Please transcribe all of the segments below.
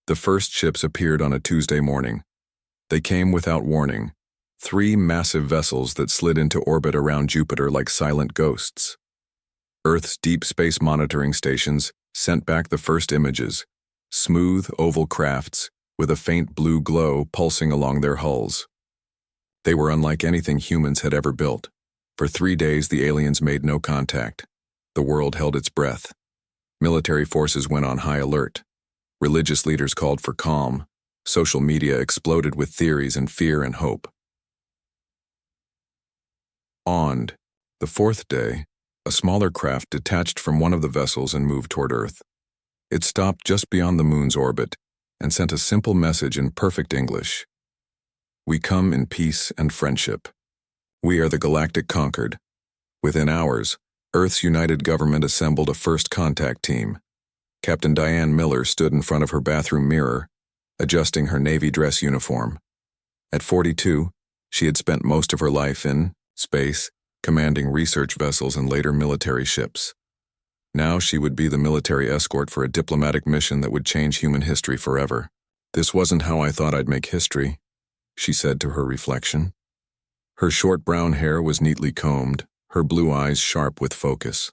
The first ships appeared on a Tuesday morning. They came without warning, 3 massive vessels that slid into orbit around Jupiter like silent ghosts. Earth's deep space monitoring stations sent back the first images, smooth, oval crafts with a faint blue glow pulsing along their hulls. They were unlike anything humans had ever built. For 3 days, the aliens made no contact. The world held its breath. Military forces went on high alert. Religious leaders called for calm. Social media exploded with theories and fear and hope. On the 4th day, a smaller craft detached from one of the vessels and moved toward Earth. It stopped just beyond the moon's orbit and sent a simple message in perfect English. We come in peace and friendship. We are the Galactic Concord. Within hours, Earth's united government assembled a first contact team. Captain Diane Miller stood in front of her bathroom mirror, adjusting her Navy dress uniform. At 42, she had spent most of her life in space, commanding research vessels and later military ships. Now she would be the military escort for a diplomatic mission that would change human history forever. This wasn't how I thought I'd make history, she said to her reflection. Her short brown hair was neatly combed, her blue eyes sharp with focus.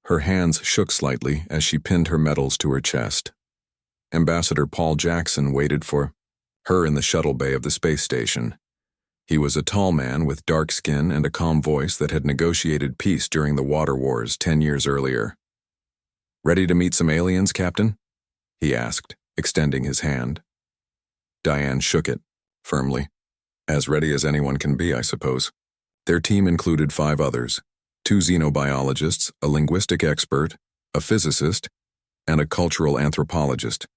Her hands shook slightly as she pinned her medals to her chest. Ambassador Paul Jackson waited for her in the shuttle bay of the space station. He was a tall man with dark skin and a calm voice that had negotiated peace during the water wars 10 years earlier. "Ready to meet some aliens, Captain?" he asked, extending his hand. Diane shook it, firmly. "As ready as anyone can be, I suppose." Their team included 5 others, 2 xenobiologists, a linguistic expert, a physicist, and a cultural anthropologist.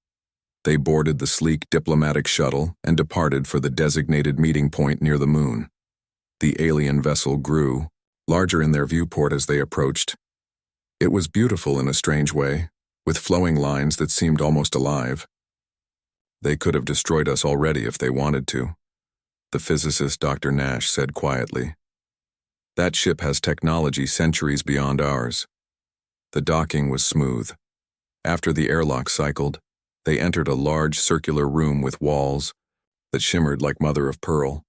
They boarded the sleek diplomatic shuttle and departed for the designated meeting point near the moon. The alien vessel grew, larger in their viewport as they approached. It was beautiful in a strange way, with flowing lines that seemed almost alive. "They could have destroyed us already if they wanted to," the physicist Dr. Nash said quietly. "That ship has technology centuries beyond ours." The docking was smooth. After the airlock cycled, they entered a large circular room with walls that shimmered like mother of pearl.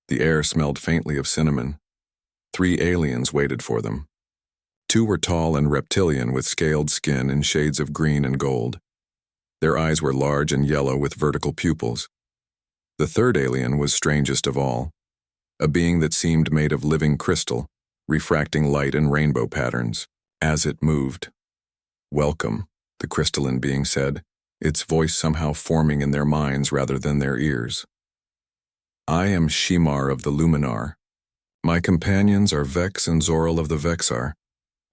The air smelled faintly of cinnamon. 3 aliens waited for them. 2 were tall and reptilian with scaled skin in shades of green and gold. Their eyes were large and yellow with vertical pupils. The 3rd alien was strangest of all, a being that seemed made of living crystal, refracting light in rainbow patterns as it moved. "Welcome," the crystalline being said, its voice somehow forming in their minds rather than their ears. "I am Shimar of the Luminar. My companions are Vex and Zoral of the Vexar.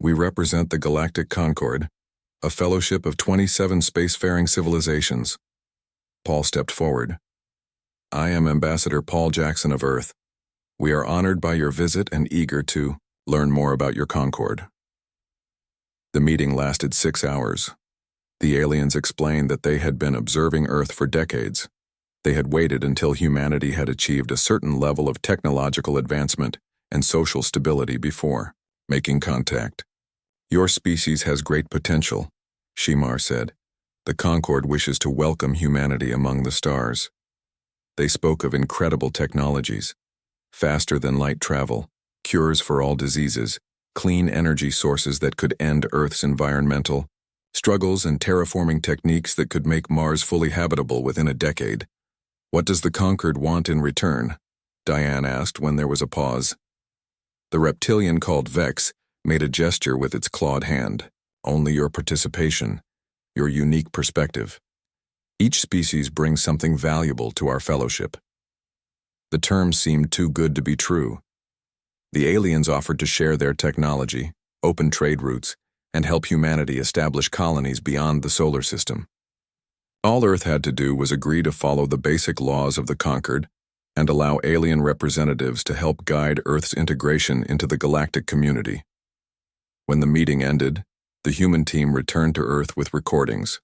We represent the Galactic Concord, a fellowship of 27 spacefaring civilizations." Paul stepped forward. "I am Ambassador Paul Jackson of Earth. We are honored by your visit and eager to learn more about your Concord." The meeting lasted 6 hours. The aliens explained that they had been observing Earth for decades. They had waited until humanity had achieved a certain level of technological advancement and social stability before making contact. "Your species has great potential," Shimar said. "The Concord wishes to welcome humanity among the stars." They spoke of incredible technologies, faster than light travel, cures for all diseases, clean energy sources that could end Earth's environmental struggles, and terraforming techniques that could make Mars fully habitable within a decade. "What does the Concord want in return?" Diane asked when there was a pause. The reptilian called Vex made a gesture with its clawed hand. "Only your participation, your unique perspective. Each species brings something valuable to our fellowship." The term seemed too good to be true. The aliens offered to share their technology, open trade routes, and help humanity establish colonies beyond the solar system. All Earth had to do was agree to follow the basic laws of the Concord and allow alien representatives to help guide Earth's integration into the galactic community. When the meeting ended, the human team returned to Earth with recordings,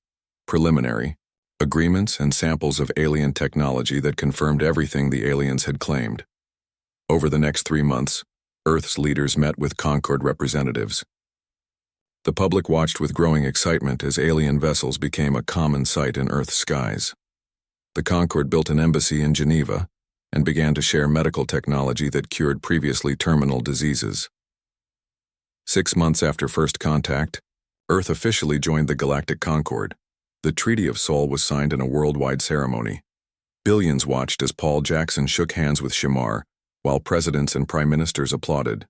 preliminary, agreements and samples of alien technology that confirmed everything the aliens had claimed. Over the next 3 months, Earth's leaders met with Concord representatives. The public watched with growing excitement as alien vessels became a common sight in Earth's skies. The Concorde built an embassy in Geneva and began to share medical technology that cured previously terminal diseases. 6 months after first contact, Earth officially joined the Galactic Concorde. The Treaty of Seoul was signed in a worldwide ceremony. Billions watched as Paul Jackson shook hands with Shamar, while presidents and prime ministers applauded.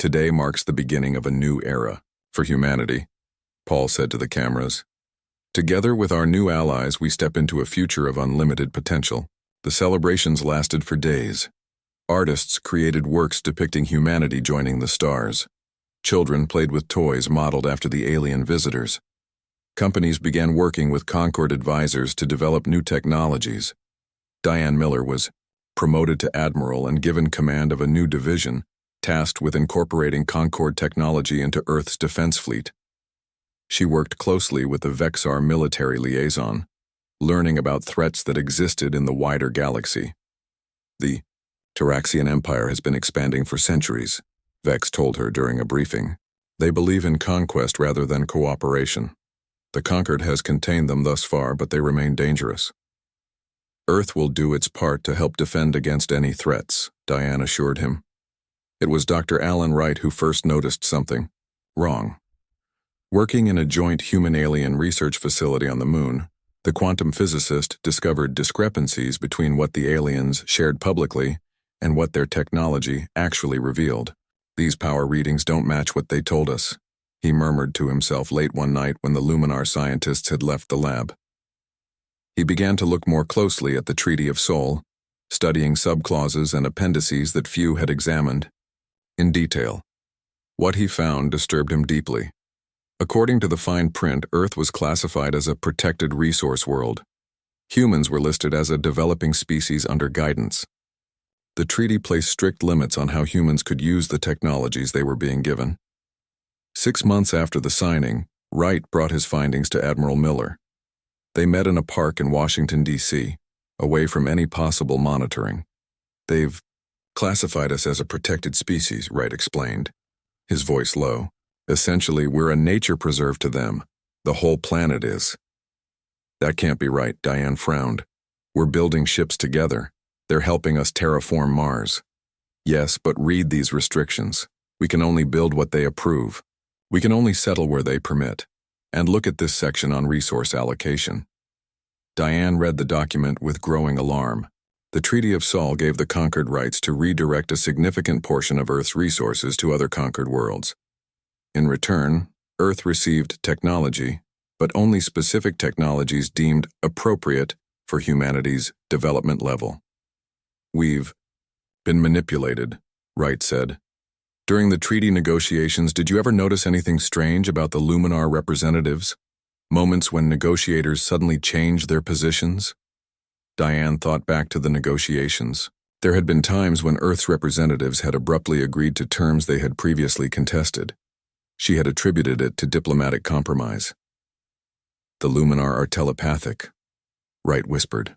Today marks the beginning of a new era for humanity, Paul said to the cameras. Together with our new allies, we step into a future of unlimited potential. The celebrations lasted for days. Artists created works depicting humanity joining the stars. Children played with toys modeled after the alien visitors. Companies began working with Concorde advisors to develop new technologies. Diane Miller was promoted to admiral and given command of a new division, tasked with incorporating Concorde technology into Earth's defense fleet. She worked closely with the Vexar military liaison, learning about threats that existed in the wider galaxy. The Taraxian Empire has been expanding for centuries, Vex told her during a briefing. They believe in conquest rather than cooperation. The Concorde has contained them thus far, but they remain dangerous. Earth will do its part to help defend against any threats, Diane assured him. It was Dr. Alan Wright who first noticed something wrong. Working in a joint human-alien research facility on the Moon, the quantum physicist discovered discrepancies between what the aliens shared publicly and what their technology actually revealed. These power readings don't match what they told us, he murmured to himself late one night when the Luminar scientists had left the lab. He began to look more closely at the Treaty of Seoul, studying subclauses and appendices that few had examined in detail. What he found disturbed him deeply. According to the fine print, Earth was classified as a protected resource world. Humans were listed as a developing species under guidance. The treaty placed strict limits on how humans could use the technologies they were being given. 6 months after the signing, Wright brought his findings to Admiral Miller. They met in a park in Washington, D.C., away from any possible monitoring. They've classified us as a protected species, Wright explained, his voice low. Essentially, we're a nature preserve to them. The whole planet is. That can't be right, Diane frowned. We're building ships together. They're helping us terraform Mars. Yes, but read these restrictions. We can only build what they approve. We can only settle where they permit. And look at this section on resource allocation. Diane read the document with growing alarm. The Treaty of Seoul gave the Concorde rights to redirect a significant portion of Earth's resources to other conquered worlds. In return, Earth received technology, but only specific technologies deemed appropriate for humanity's development level. We've been manipulated, Wright said. During the treaty negotiations, did you ever notice anything strange about the Luminar representatives? Moments when negotiators suddenly changed their positions? Diane thought back to the negotiations. There had been times when Earth's representatives had abruptly agreed to terms they had previously contested. She had attributed it to diplomatic compromise. The Luminar are telepathic, Wright whispered.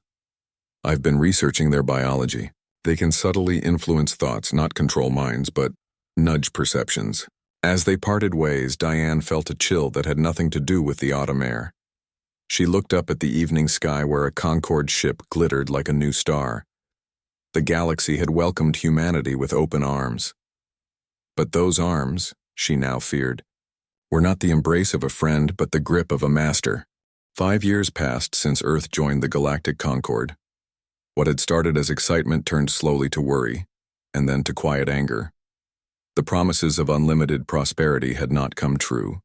I've been researching their biology. They can subtly influence thoughts, not control minds, but nudge perceptions. As they parted ways, Diane felt a chill that had nothing to do with the autumn air. She looked up at the evening sky where a Concorde ship glittered like a new star. The galaxy had welcomed humanity with open arms. But those arms, she now feared, were not the embrace of a friend but the grip of a master. 5 years passed since Earth joined the Galactic Concorde. What had started as excitement turned slowly to worry, and then to quiet anger. The promises of unlimited prosperity had not come true.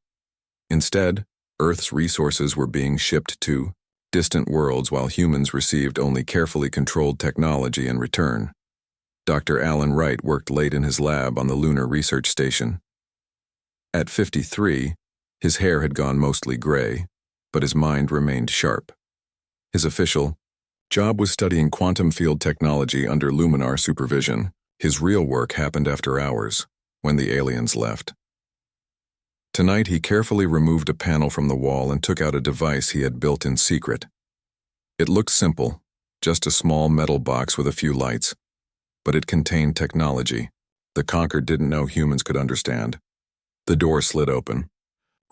Instead, Earth's resources were being shipped to distant worlds while humans received only carefully controlled technology in return. Dr. Alan Wright worked late in his lab on the Lunar Research Station. At 53, his hair had gone mostly gray, but his mind remained sharp. His official job was studying quantum field technology under Luminar supervision. His real work happened after hours, when the aliens left. Tonight, he carefully removed a panel from the wall and took out a device he had built in secret. It looked simple, just a small metal box with a few lights, but it contained technology the Concorde didn't know humans could understand. The door slid open.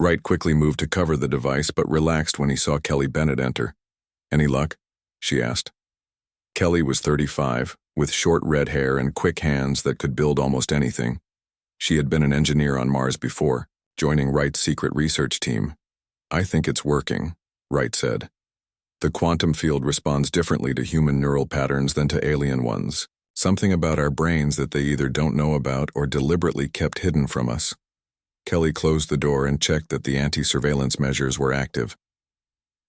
Wright quickly moved to cover the device but relaxed when he saw Kelly Bennett enter. "Any luck?" she asked. Kelly was 35, with short red hair and quick hands that could build almost anything. She had been an engineer on Mars before, joining Wright's secret research team. "I think it's working," Wright said. "The quantum field responds differently to human neural patterns than to alien ones. Something about our brains that they either don't know about or deliberately kept hidden from us." Kelly closed the door and checked that the anti-surveillance measures were active.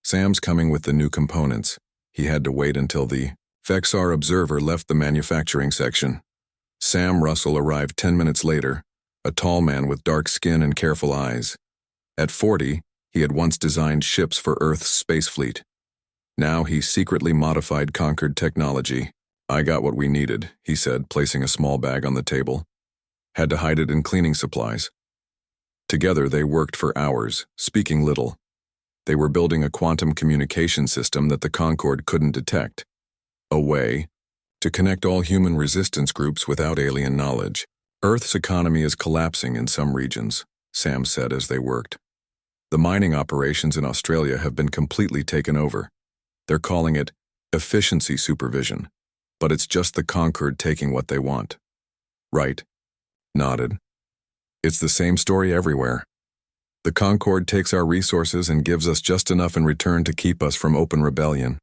"Sam's coming with the new components." He had to wait until the Vexar observer left the manufacturing section. Sam Russell arrived 10 minutes later, a tall man with dark skin and careful eyes. At 40, he had once designed ships for Earth's space fleet. Now he secretly modified Concord technology. "I got what we needed," he said, placing a small bag on the table. "Had to hide it in cleaning supplies." Together they worked for hours, speaking little. They were building a quantum communication system that the Concorde couldn't detect. A way to connect all human resistance groups without alien knowledge. "Earth's economy is collapsing in some regions," Sam said as they worked. "The mining operations in Australia have been completely taken over. They're calling it efficiency supervision, but it's just the Concorde taking what they want." Wright nodded. "It's the same story everywhere. The Concorde takes our resources and gives us just enough in return to keep us from open rebellion."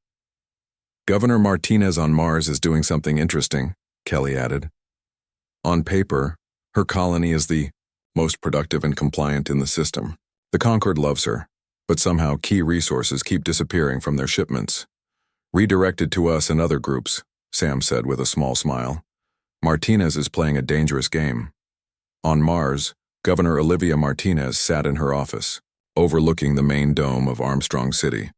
"Governor Martinez on Mars is doing something interesting," Kelly added. "On paper, her colony is the most productive and compliant in the system. The Concorde loves her, but somehow key resources keep disappearing from their shipments. Redirected to us and other groups," Sam said with a small smile. "Martinez is playing a dangerous game." On Mars, Governor Olivia Martinez sat in her office, overlooking the main dome of Armstrong City.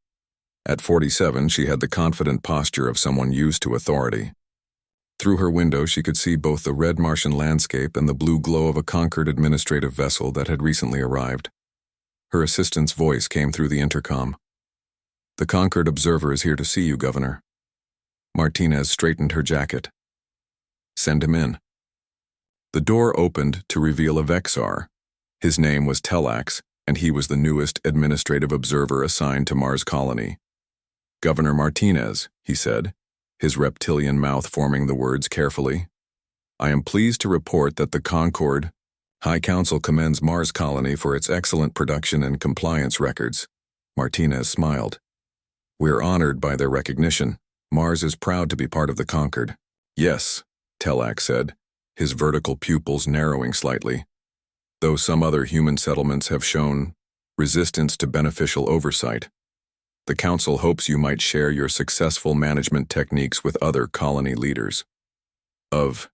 At 47, she had the confident posture of someone used to authority. Through her window, she could see both the red Martian landscape and the blue glow of a Concorde administrative vessel that had recently arrived. Her assistant's voice came through the intercom. "The Concorde observer is here to see you, Governor." Martinez straightened her jacket. "Send him in." The door opened to reveal a Vexar. His name was Telax, and he was the newest administrative observer assigned to Mars Colony. "Governor Martinez," he said, his reptilian mouth forming the words carefully. "I am pleased to report that the Concorde High Council commends Mars Colony for its excellent production and compliance records." Martinez smiled. "We're honored by their recognition. Mars is proud to be part of the Concorde." "Yes," Telax said, his vertical pupils narrowing slightly. "Though some other human settlements have shown resistance to beneficial oversight, the Council hopes you might share your successful management techniques with other colony leaders." Of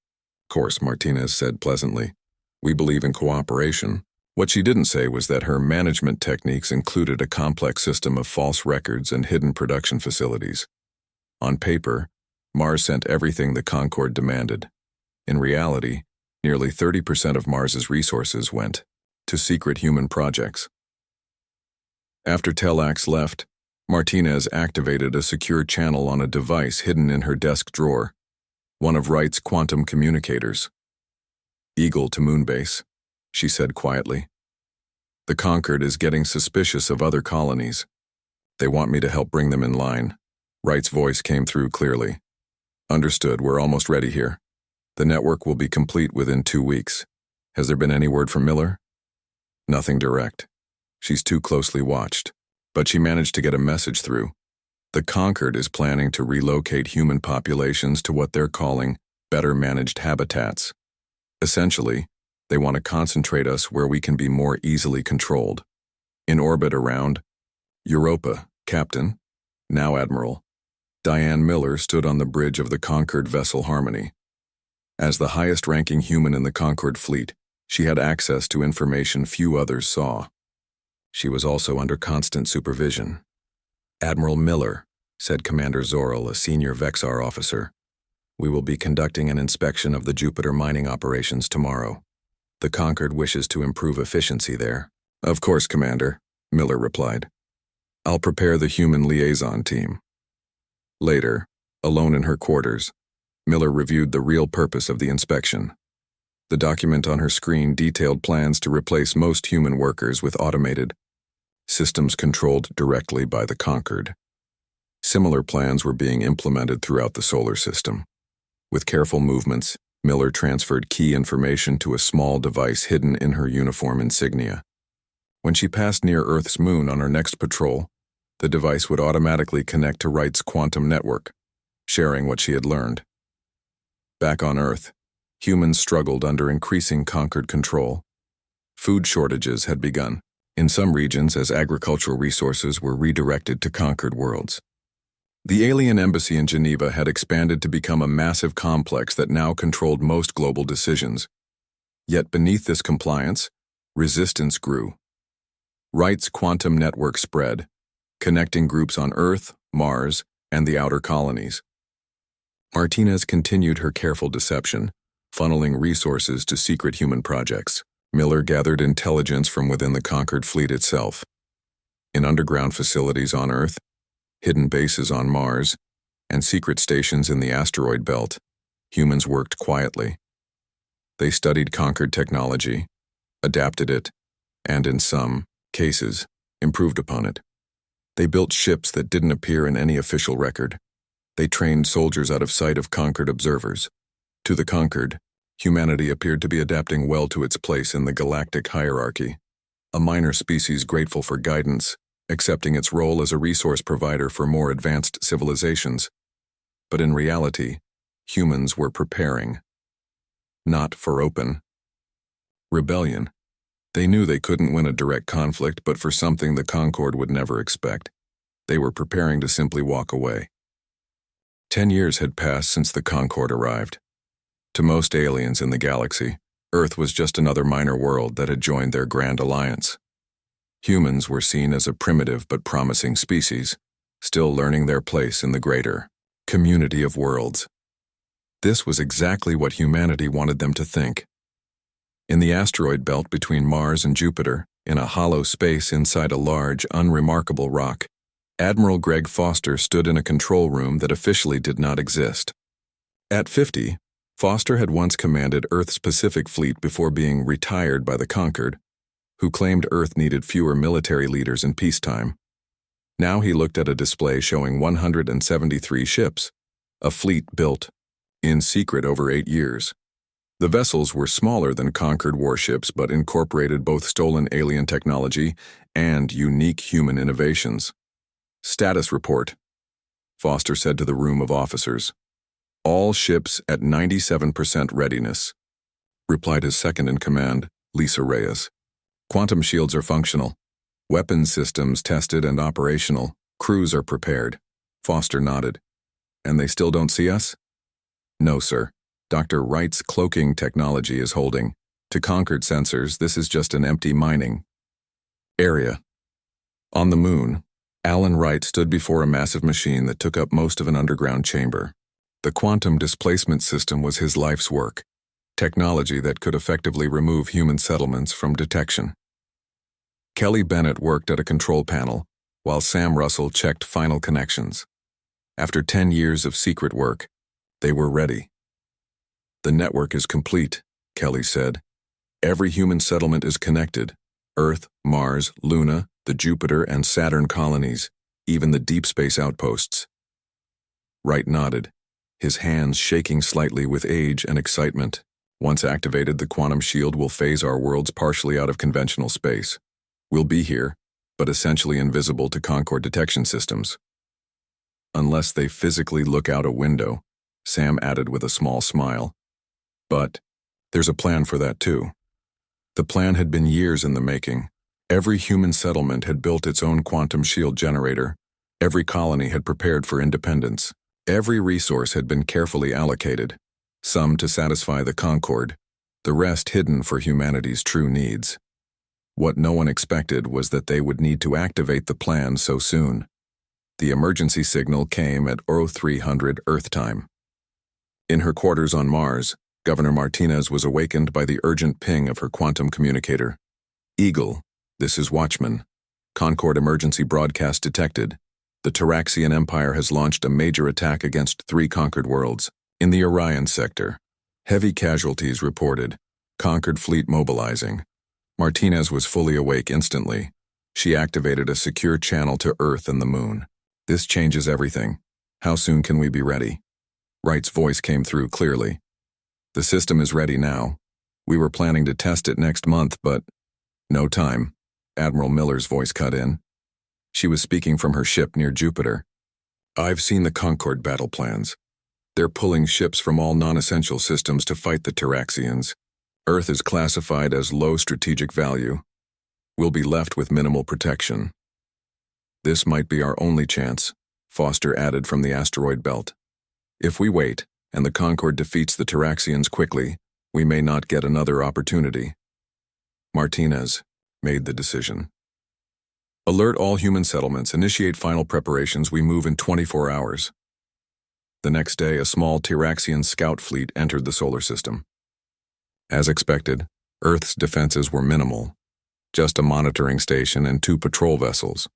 course," Martinez said pleasantly. "We believe in cooperation." What she didn't say was that her management techniques included a complex system of false records and hidden production facilities. On paper, Mars sent everything the Concorde demanded. In reality, nearly 30% of Mars's resources went to secret human projects. After Telax left, Martinez activated a secure channel on a device hidden in her desk drawer, one of Wright's quantum communicators. "Eagle to Moonbase," she said quietly. "The Concorde is getting suspicious of other colonies. They want me to help bring them in line." Wright's voice came through clearly. "Understood, we're almost ready here. The network will be complete within 2 weeks. Has there been any word from Miller?" "Nothing direct. She's too closely watched. But she managed to get a message through. The Concorde is planning to relocate human populations to what they're calling better managed habitats. Essentially, they want to concentrate us where we can be more easily controlled. In orbit around Europa, Captain, now Admiral, Diane Miller stood on the bridge of the Concorde vessel Harmony. As the highest-ranking human in the Concorde fleet, she had access to information few others saw. She was also under constant supervision. "Admiral Miller," said Commander Zorel, a senior Vexar officer, "we will be conducting an inspection of the Jupiter mining operations tomorrow. The Concorde wishes to improve efficiency there." "Of course, Commander," Miller replied. "I'll prepare the human liaison team." Later, alone in her quarters, Miller reviewed the real purpose of the inspection. The document on her screen detailed plans to replace most human workers with automated systems controlled directly by the conquered. Similar plans were being implemented throughout the solar system. With careful movements, Miller transferred key information to a small device hidden in her uniform insignia. When she passed near Earth's moon on her next patrol, the device would automatically connect to Wright's quantum network, sharing what she had learned. Back on Earth, humans struggled under increasing conquered control. Food shortages had begun in some regions as agricultural resources were redirected to conquered worlds. The alien embassy in Geneva had expanded to become a massive complex that now controlled most global decisions. Yet beneath this compliance, resistance grew. Wright's quantum network spread, connecting groups on Earth, Mars, and the outer colonies. Martinez continued her careful deception, funneling resources to secret human projects. Miller gathered intelligence from within the conquered fleet itself. In underground facilities on Earth, hidden bases on Mars, and secret stations in the asteroid belt, humans worked quietly. They studied conquered technology, adapted it, and in some cases, improved upon it. They built ships that didn't appear in any official record. They trained soldiers out of sight of conquered observers. To the conquered, humanity appeared to be adapting well to its place in the galactic hierarchy, a minor species grateful for guidance, accepting its role as a resource provider for more advanced civilizations. But in reality, humans were preparing, not for open rebellion. They knew they couldn't win a direct conflict, but for something the Concord would never expect. They were preparing to simply walk away. 10 years had passed since the Concord arrived. To most aliens in the galaxy, Earth was just another minor world that had joined their grand alliance. Humans were seen as a primitive but promising species, still learning their place in the greater community of worlds. This was exactly what humanity wanted them to think. In the asteroid belt between Mars and Jupiter, in a hollow space inside a large, unremarkable rock, Admiral Greg Foster stood in a control room that officially did not exist. At 50, Foster had once commanded Earth's Pacific Fleet before being retired by the Conquered, who claimed Earth needed fewer military leaders in peacetime. Now he looked at a display showing 173 ships, a fleet built in secret over 8 years. The vessels were smaller than Conquered warships but incorporated both stolen alien technology and unique human innovations. Status report, Foster said to the room of officers. All ships at 97% readiness, replied his second-in-command, Lisa Reyes. Quantum shields are functional. Weapons systems tested and operational. Crews are prepared. Foster nodded. And they still don't see us? No, sir. Dr. Wright's cloaking technology is holding. To Conquered sensors, this is just an empty mining area. On the moon, Alan Wright stood before a massive machine that took up most of an underground chamber. The quantum displacement system was his life's work, technology that could effectively remove human settlements from detection. Kelly Bennett worked at a control panel, while Sam Russell checked final connections. After 10 years of secret work, they were ready. The network is complete, Kelly said. Every human settlement is connected. Earth, Mars, Luna, the Jupiter and Saturn colonies, even the deep space outposts. Wright nodded, his hands shaking slightly with age and excitement. Once activated, the quantum shield will phase our worlds partially out of conventional space. We'll be here, but essentially invisible to Concord detection systems. Unless they physically look out a window, Sam added with a small smile. But there's a plan for that too. The plan had been years in the making. Every human settlement had built its own quantum shield generator. Every colony had prepared for independence. Every resource had been carefully allocated, some to satisfy the Concord, the rest hidden for humanity's true needs. What no one expected was that they would need to activate the plan so soon. The emergency signal came at 0300 Earth time. In her quarters on Mars, Governor Martinez was awakened by the urgent ping of her quantum communicator. Eagle, this is Watchman. Concord emergency broadcast detected. The Taraxian Empire has launched a major attack against 3 conquered worlds. In the Orion sector, heavy casualties reported. Conquered fleet mobilizing. Martinez was fully awake instantly. She activated a secure channel to Earth and the Moon. This changes everything. How soon can we be ready? Wright's voice came through clearly. The system is ready now. We were planning to test it next month, but no time. Admiral Miller's voice cut in. She was speaking from her ship near Jupiter. I've seen the Concorde battle plans. They're pulling ships from all non-essential systems to fight the Taraxians. Earth is classified as low strategic value. We'll be left with minimal protection. This might be our only chance, Foster added from the asteroid belt. If we wait, and the Concorde defeats the Taraxians quickly, we may not get another opportunity. Martinez made the decision. Alert all human settlements, initiate final preparations, we move in 24 hours. The next day, a small Taraxian scout fleet entered the solar system. As expected, Earth's defenses were minimal. Just a monitoring station and 2 patrol vessels.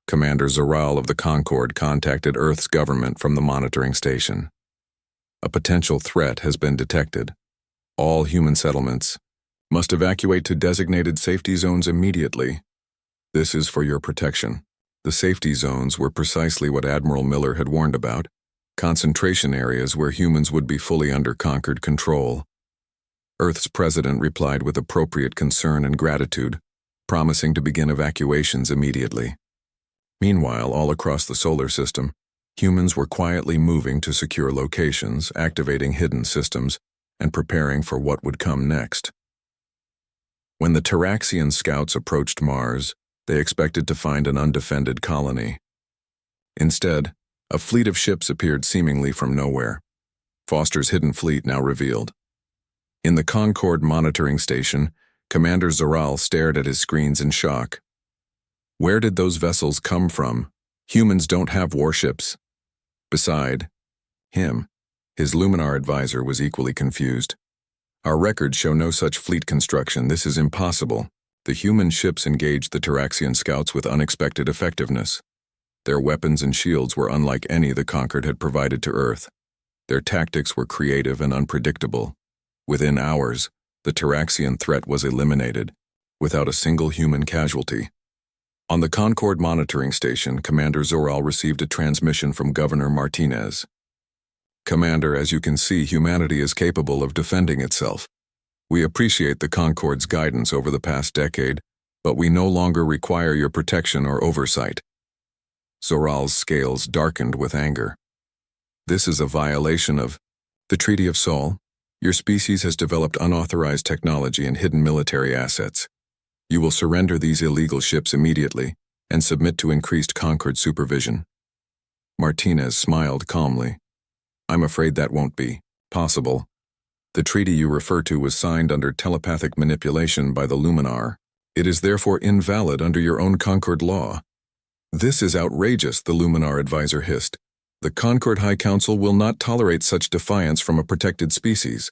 Commander Zoral of the Concorde contacted Earth's government from the monitoring station. A potential threat has been detected. All human settlements must evacuate to designated safety zones immediately. This is for your protection. The safety zones were precisely what Admiral Miller had warned about, concentration areas where humans would be fully under Concorde control. Earth's president replied with appropriate concern and gratitude, promising to begin evacuations immediately. Meanwhile, all across the solar system, humans were quietly moving to secure locations, activating hidden systems, and preparing for what would come next. When the Taraxian scouts approached Mars, they expected to find an undefended colony. Instead, a fleet of ships appeared seemingly from nowhere. Foster's hidden fleet now revealed. In the Concorde monitoring station, Commander Zoral stared at his screens in shock. Where did those vessels come from? Humans don't have warships. Beside him, his Luminar advisor was equally confused. Our records show no such fleet construction. This is impossible. The human ships engaged the Taraxian scouts with unexpected effectiveness. Their weapons and shields were unlike any the Concorde had provided to Earth. Their tactics were creative and unpredictable. Within hours, the Taraxian threat was eliminated, without a single human casualty. On the Concorde monitoring station, Commander Zoral received a transmission from Governor Martinez. Commander, as you can see, humanity is capable of defending itself. We appreciate the Concorde's guidance over the past decade, but we no longer require your protection or oversight. Zoral's scales darkened with anger. This is a violation of the Treaty of Sol. Your species has developed unauthorized technology and hidden military assets. You will surrender these illegal ships immediately and submit to increased Concorde supervision. Martinez smiled calmly. I'm afraid that won't be possible. The treaty you refer to was signed under telepathic manipulation by the Luminar. It is therefore invalid under your own Concorde law. This is outrageous, the Luminar advisor hissed. The Concorde High Council will not tolerate such defiance from a protected species.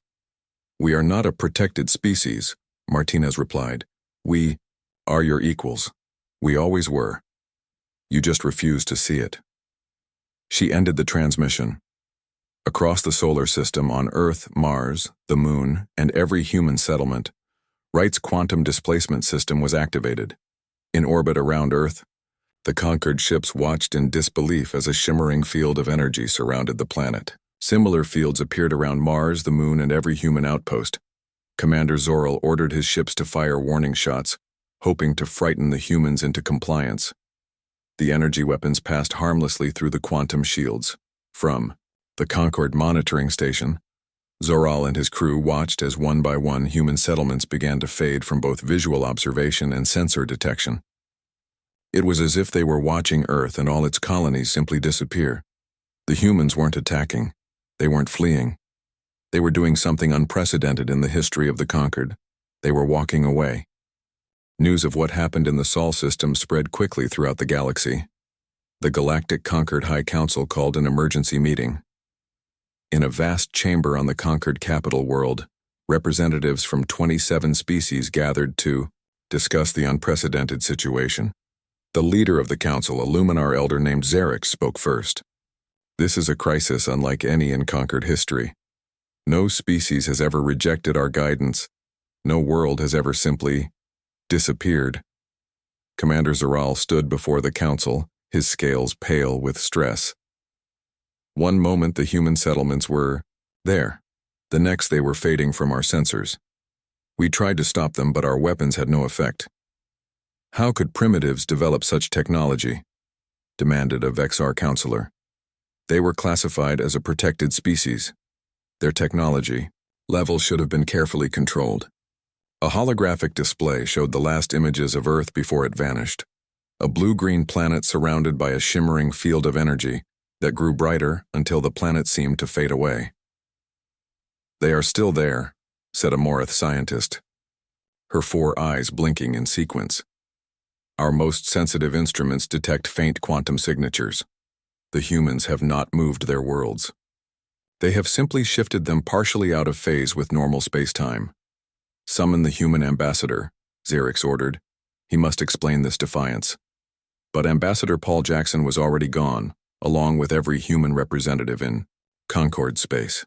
We are not a protected species, Martinez replied. We are your equals. We always were. You just refuse to see it. She ended the transmission. Across the solar system, on Earth, Mars, the Moon, and every human settlement, Wright's quantum displacement system was activated. In orbit around Earth, the Concorde ships watched in disbelief as a shimmering field of energy surrounded the planet. Similar fields appeared around Mars, the Moon, and every human outpost. Commander Zoral ordered his ships to fire warning shots, hoping to frighten the humans into compliance. The energy weapons passed harmlessly through the quantum shields. From the Concorde monitoring station, Zoral and his crew watched as one by one human settlements began to fade from both visual observation and sensor detection. It was as if they were watching Earth and all its colonies simply disappear. The humans weren't attacking. They weren't fleeing. They were doing something unprecedented in the history of the Concorde. They were walking away. News of what happened in the Sol system spread quickly throughout the galaxy. The Galactic Concorde High Council called an emergency meeting. In a vast chamber on the Concorde capital world, representatives from 27 species gathered to discuss the unprecedented situation. The leader of the council, a Luminar elder named Zarek, spoke first. This is a crisis unlike any in Concorde history. No species has ever rejected our guidance, No world has ever simply disappeared. Commander Zaral stood before the council, his scales pale with stress. One moment the human settlements were there. The next they were fading from our sensors. We tried to stop them, but our weapons had no effect. How could primitives develop such technology? Demanded a Vexar counselor. They were classified as a protected species. Their technology level should have been carefully controlled. A holographic display showed the last images of Earth before it vanished. A blue-green planet surrounded by a shimmering field of energy that grew brighter until the planet seemed to fade away. "They are still there," said a Morith scientist, her 4 eyes blinking in sequence. "Our most sensitive instruments detect faint quantum signatures. The humans have not moved their worlds. They have simply shifted them partially out of phase with normal space-time. Summon the human ambassador," Xerix ordered. He must explain this defiance. But Ambassador Paul Jackson was already gone, along with every human representative in Concord space.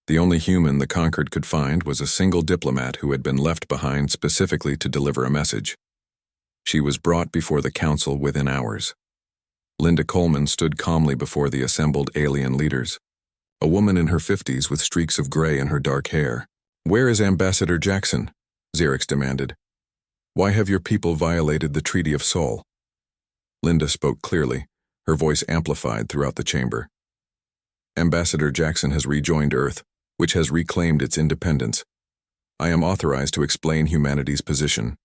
The only human the Concord could find was a single diplomat who had been left behind specifically to deliver a message. She was brought before the council within hours. Linda Coleman stood calmly before the assembled alien leaders, a woman in her 50s with streaks of gray in her dark hair. "Where is Ambassador Jackson?" Xerix demanded. "Why have your people violated the Treaty of Sol?" Linda spoke clearly, her voice amplified throughout the chamber. "Ambassador Jackson has rejoined Earth, which has reclaimed its independence. I am authorized to explain humanity's position."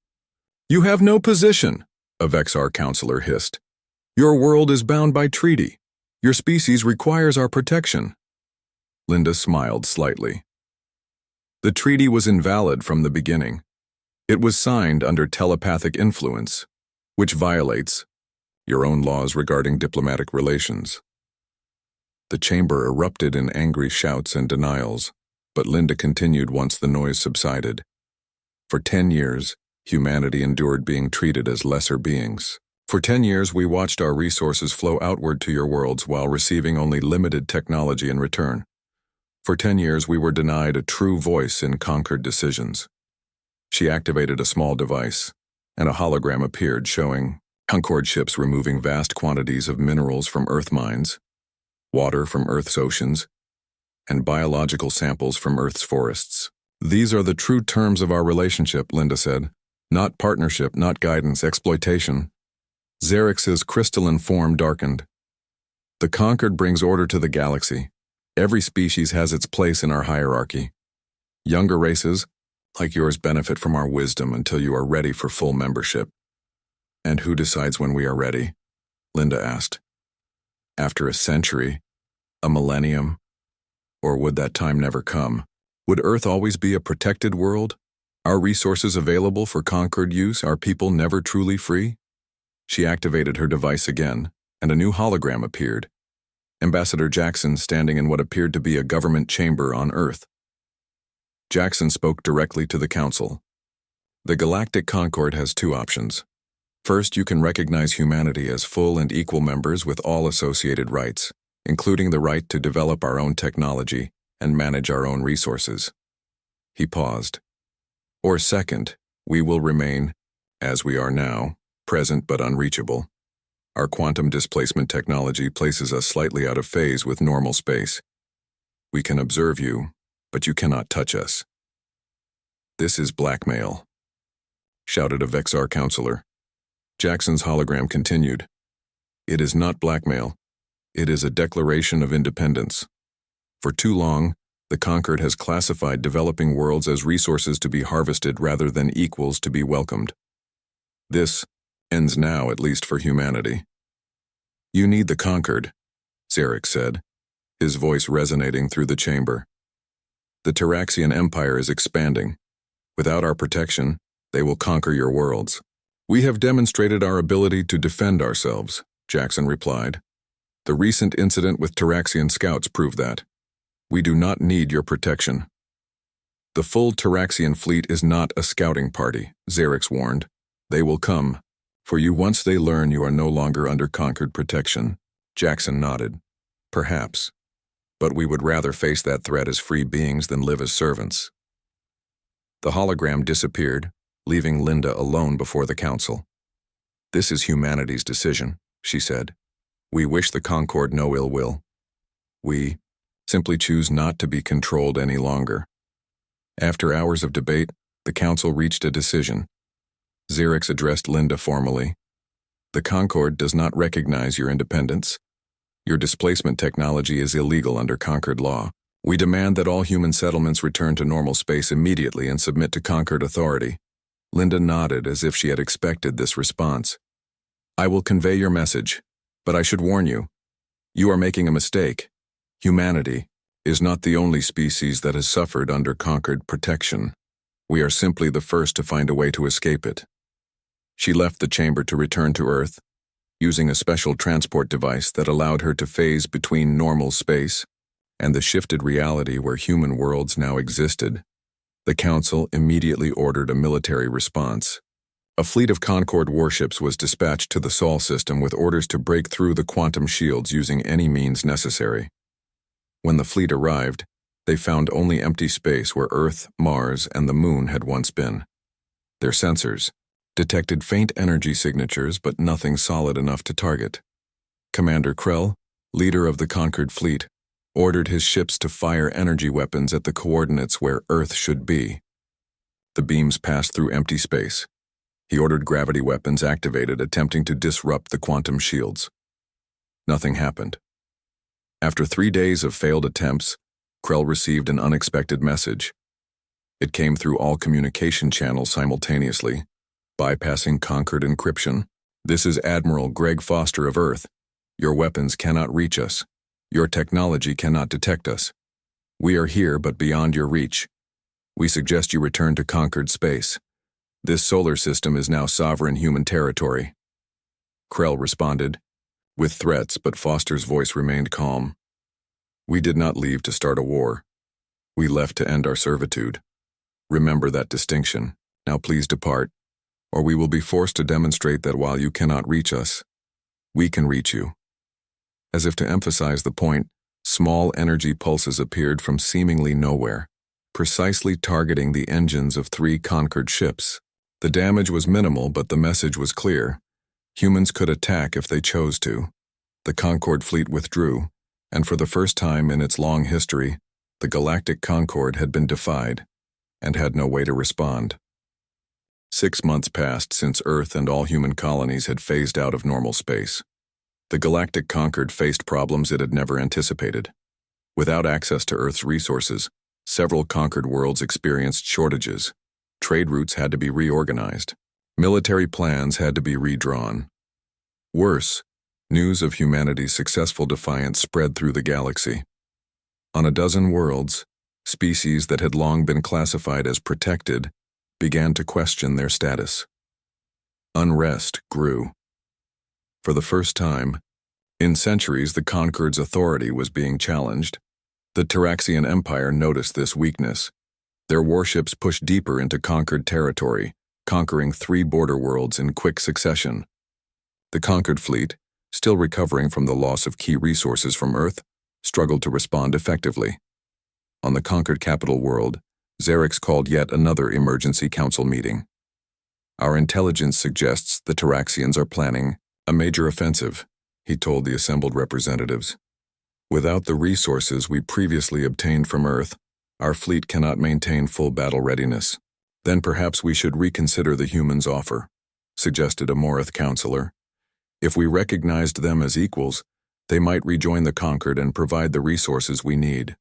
"You have no position," a Vexar counselor hissed. "Your world is bound by treaty. Your species requires our protection." Linda smiled slightly. "The treaty was invalid from the beginning. It was signed under telepathic influence, which violates your own laws regarding diplomatic relations." The chamber erupted in angry shouts and denials, but Linda continued once the noise subsided. "For 10 years, humanity endured being treated as lesser beings. For 10 years, we watched our resources flow outward to your worlds while receiving only limited technology in return. For 10 years, we were denied a true voice in conquered decisions." She activated a small device, and a hologram appeared showing Concord ships removing vast quantities of minerals from Earth mines, water from Earth's oceans, and biological samples from Earth's forests. "These are the true terms of our relationship," Linda said. "Not partnership, not guidance, exploitation." Xerix's crystalline form darkened. "The Conquered brings order to the galaxy. Every species has its place in our hierarchy. Younger races, like yours, benefit from our wisdom until you are ready for full membership." "And who decides when we are ready?" Linda asked. "After a century, a millennium, or would that time never come? Would Earth always be a protected world? Our resources available for conquered use, our people never truly free?" She activated her device again, and a new hologram appeared. Ambassador Jackson standing in what appeared to be a government chamber on Earth. Jackson spoke directly to the council. "The Galactic Concord has 2 options. First, you can recognize humanity as full and equal members with all associated rights, including the right to develop our own technology and manage our own resources." He paused. "Or second, we will remain, as we are now, present but unreachable. Our quantum displacement technology places us slightly out of phase with normal space. We can observe you, but you cannot touch us." "This is blackmail," shouted a Vexar counselor. Jackson's hologram continued. "It is not blackmail. It is a declaration of independence. For too long, the Conquered has classified developing worlds as resources to be harvested rather than equals to be welcomed. This ends now, at least for humanity." "You need the Conquered," Xerix said, his voice resonating through the chamber. "The Taraxian Empire is expanding. Without our protection, they will conquer your worlds." "We have demonstrated our ability to defend ourselves," Jackson replied. "The recent incident with Taraxian scouts proved that. We do not need your protection." "The full Taraxian fleet is not a scouting party," Xerix warned. "They will come for you once they learn you are no longer under conquered protection." Jackson nodded. "Perhaps. But we would rather face that threat as free beings than live as servants." The hologram disappeared, leaving Linda alone before the council. "This is humanity's decision," she said. "We wish the Concord no ill will. We simply choose not to be controlled any longer." After hours of debate, the council reached a decision. Xerix addressed Linda formally. "The Concord does not recognize your independence. Your displacement technology is illegal under Concord law. We demand that all human settlements return to normal space immediately and submit to Concord authority." Linda nodded as if she had expected this response. "I will convey your message, but I should warn you. You are making a mistake. Humanity is not the only species that has suffered under Concord protection. We are simply the first to find a way to escape it." She left the chamber to return to Earth, using a special transport device that allowed her to phase between normal space and the shifted reality where human worlds now existed. The Council immediately ordered a military response. A fleet of Concord warships was dispatched to the Sol system with orders to break through the quantum shields using any means necessary. When the fleet arrived, they found only empty space where Earth, Mars, and the Moon had once been. Their sensors detected faint energy signatures but nothing solid enough to target. Commander Krell, leader of the Concord fleet, ordered his ships to fire energy weapons at the coordinates where Earth should be. The beams passed through empty space. He ordered gravity weapons activated, attempting to disrupt the quantum shields. Nothing happened. After 3 days of failed attempts, Krell received an unexpected message. It came through all communication channels simultaneously, bypassing Concord encryption. "This is Admiral Greg Foster of Earth. Your weapons cannot reach us. Your technology cannot detect us. We are here but beyond your reach. We suggest you return to Concord space. This solar system is now sovereign human territory." Krell responded with threats, but Foster's voice remained calm. "We did not leave to start a war. We left to end our servitude. Remember that distinction. Now please depart, or we will be forced to demonstrate that while you cannot reach us, we can reach you." As if to emphasize the point, small energy pulses appeared from seemingly nowhere, precisely targeting the engines of 3 Concord ships. The damage was minimal, but the message was clear. Humans could attack if they chose to. The Concord fleet withdrew, and for the first time in its long history, the Galactic Concord had been defied and had no way to respond. 6 months passed since Earth and all human colonies had phased out of normal space. The Galactic Concord faced problems it had never anticipated. Without access to Earth's resources, several conquered worlds experienced shortages. Trade routes had to be reorganized. Military plans had to be redrawn. Worse, news of humanity's successful defiance spread through the galaxy. On a dozen worlds, species that had long been classified as protected began to question their status. Unrest grew. For the first time in centuries, the Concord's authority was being challenged. The Taraxian Empire noticed this weakness. Their warships pushed deeper into Concord territory, conquering 3 border worlds in quick succession. The Concord fleet, still recovering from the loss of key resources from Earth, struggled to respond effectively. On the Concord capital world, Xerix called yet another emergency council meeting. "Our intelligence suggests the Taraxians are planning a major offensive," he told the assembled representatives. "Without the resources we previously obtained from Earth, our fleet cannot maintain full battle readiness. Then perhaps we should reconsider the humans' offer," suggested a Morith counselor. "If we recognized them as equals, they might rejoin the Concord and provide the resources we need."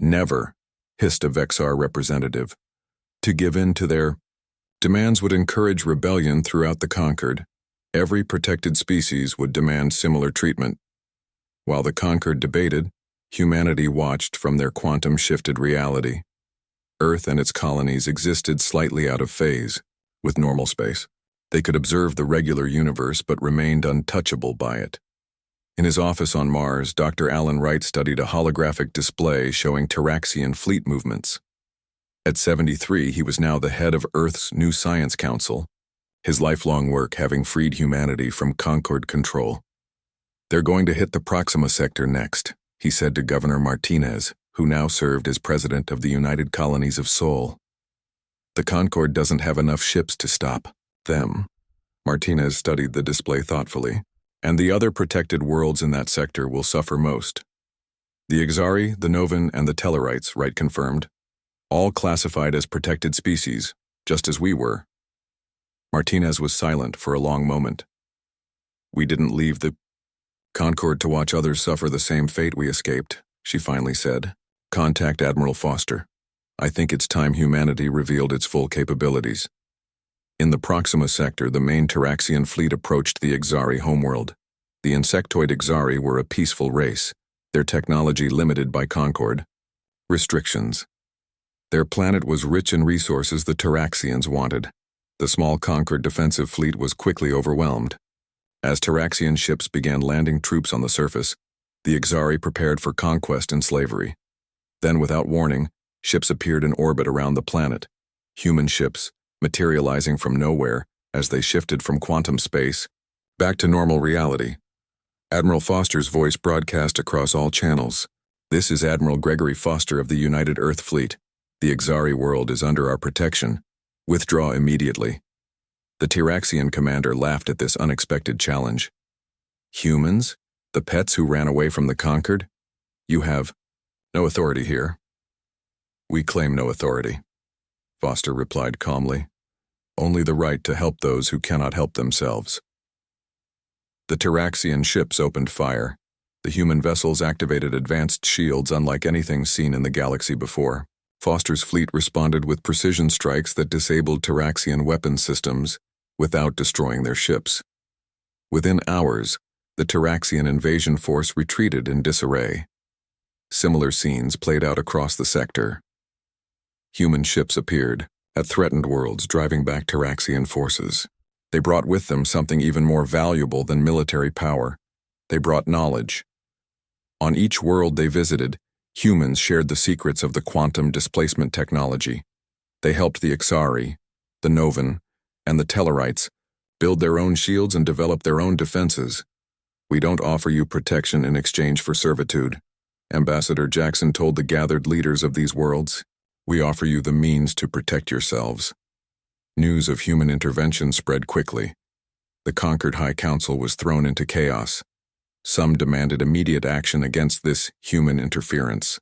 "Never," hissed a Vexar representative. "To give in to their demands would encourage rebellion throughout the Concord. Every protected species would demand similar treatment." While the Concord debated, humanity watched from their quantum-shifted reality. Earth and its colonies existed slightly out of phase with normal space. They could observe the regular universe but remained untouchable by it. In his office on Mars, Dr. Alan Wright studied a holographic display showing Taraxian fleet movements. At 73, he was now the head of Earth's new science council, his lifelong work having freed humanity from Concord control. "They're going to hit the Proxima sector next," he said to Governor Martinez, who now served as president of the United Colonies of Sol. The Concorde doesn't have enough ships to stop them. Martinez studied the display thoughtfully. And the other protected worlds in that sector will suffer most. The Ixari, the Novan, and the Tellarites, Wright confirmed, all classified as protected species, just as we were. Martinez was silent for a long moment. We didn't leave the Concorde to watch others suffer the same fate we escaped, she finally said. Contact Admiral Foster. I think it's time humanity revealed its full capabilities. In the Proxima sector, the main Taraxian fleet approached the Ixari homeworld. The insectoid Ixari were a peaceful race, their technology limited by Concorde restrictions. Their planet was rich in resources the Taraxians wanted. The small Concorde defensive fleet was quickly overwhelmed. As Taraxian ships began landing troops on the surface, the Ixari prepared for conquest and slavery. Then, without warning, ships appeared in orbit around the planet. Human ships, materializing from nowhere as they shifted from quantum space back to normal reality. Admiral Foster's voice broadcast across all channels. This is Admiral Gregory Foster of the United Earth Fleet. The Ixari world is under our protection. Withdraw immediately. The Taraxian commander laughed at this unexpected challenge. Humans? The pets who ran away from the Concorde? You have no authority here. We claim no authority, Foster replied calmly. Only the right to help those who cannot help themselves. The Taraxian ships opened fire. The human vessels activated advanced shields unlike anything seen in the galaxy before. Foster's fleet responded with precision strikes that disabled Taraxian weapon systems without destroying their ships. Within hours, the Taraxian invasion force retreated in disarray. Similar scenes played out across the sector. Human ships appeared at threatened worlds, driving back Taraxian forces. They brought with them something even more valuable than military power. They brought knowledge. On each world they visited, humans shared the secrets of the quantum displacement technology. They helped the Ixari, the Novan, and the Tellarites build their own shields and develop their own defenses. We don't offer you protection in exchange for servitude, Ambassador Jackson told the gathered leaders of these worlds. We offer you the means to protect yourselves. News of human intervention spread quickly. The conquered High Council was thrown into chaos. Some demanded immediate action against this human interference.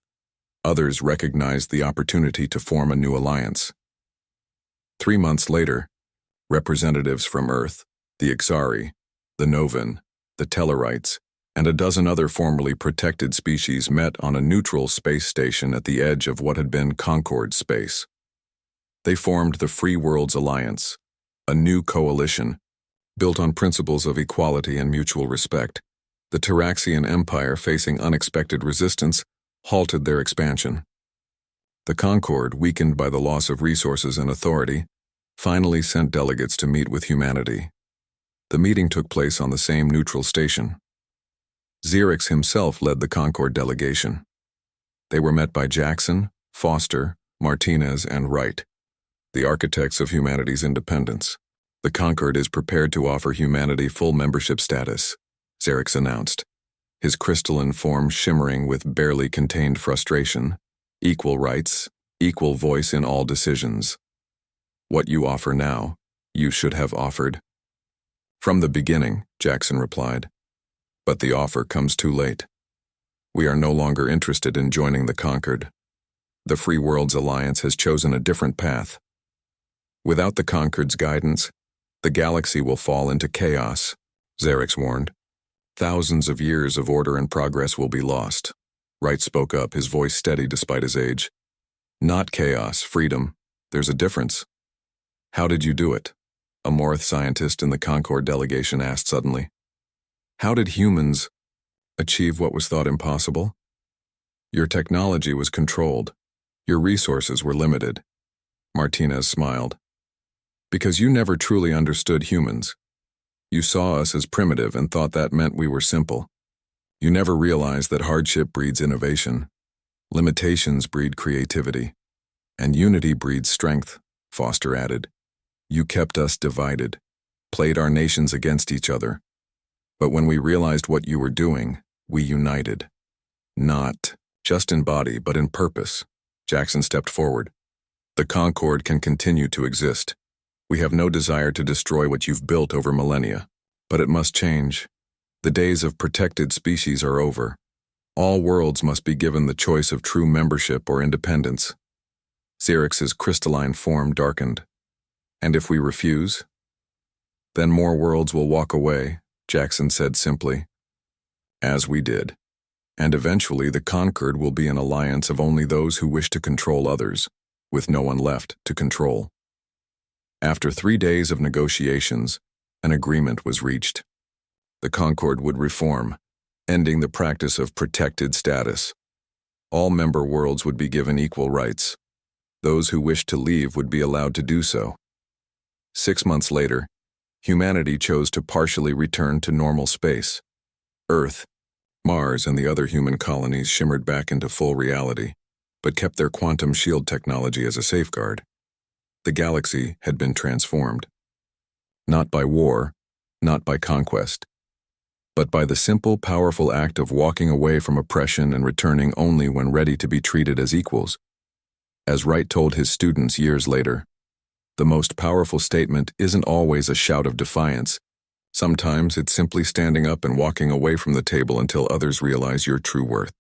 Others recognized the opportunity to form a new alliance. 3 months later, representatives from Earth, the Ixari, the Novan, the Tellarites, and a dozen other formerly protected species met on a neutral space station at the edge of what had been Concorde space. They formed the Free Worlds Alliance, a new coalition, built on principles of equality and mutual respect. The Taraxian Empire, facing unexpected resistance, halted their expansion. The Concorde, weakened by the loss of resources and authority, finally sent delegates to meet with humanity. The meeting took place on the same neutral station. Xerix himself led the Concorde delegation. They were met by Jackson, Foster, Martinez, and Wright, the architects of humanity's independence. The Concorde is prepared to offer humanity full membership status, Xerix announced, his crystalline form shimmering with barely contained frustration. Equal rights, equal voice in all decisions. What you offer now, you should have offered. From the beginning, Jackson replied. But the offer comes too late. We are no longer interested in joining the Concorde. The Free Worlds Alliance has chosen a different path. Without the Concorde's guidance, the galaxy will fall into chaos, Xerix warned. Thousands of years of order and progress will be lost. Wright spoke up, his voice steady despite his age. Not chaos, freedom. There's a difference. How did you do it? A Morth scientist in the Concorde delegation asked suddenly. How did humans achieve what was thought impossible? Your technology was controlled. Your resources were limited. Martinez smiled. Because you never truly understood humans. You saw us as primitive and thought that meant we were simple. You never realized that hardship breeds innovation, limitations breed creativity, and unity breeds strength, Foster added. You kept us divided, played our nations against each other. But when we realized what you were doing, we united. Not just in body, but in purpose. Jackson stepped forward. The Concord can continue to exist. We have no desire to destroy what you've built over millennia. But it must change. The days of protected species are over. All worlds must be given the choice of true membership or independence. Xerx's crystalline form darkened. And if we refuse? Then more worlds will walk away, Jackson said simply. As we did. And eventually the conquered will be an alliance of only those who wish to control others, with no one left to control. After 3 days of negotiations, an agreement was reached. The Concord would reform, ending the practice of protected status. All member worlds would be given equal rights. Those who wished to leave would be allowed to do so. 6 months later, humanity chose to partially return to normal space. Earth, Mars, and the other human colonies shimmered back into full reality, but kept their quantum shield technology as a safeguard. The galaxy had been transformed. Not by war, not by conquest, but by the simple, powerful act of walking away from oppression and returning only when ready to be treated as equals. As Wright told his students years later, the most powerful statement isn't always a shout of defiance. Sometimes it's simply standing up and walking away from the table until others realize your true worth.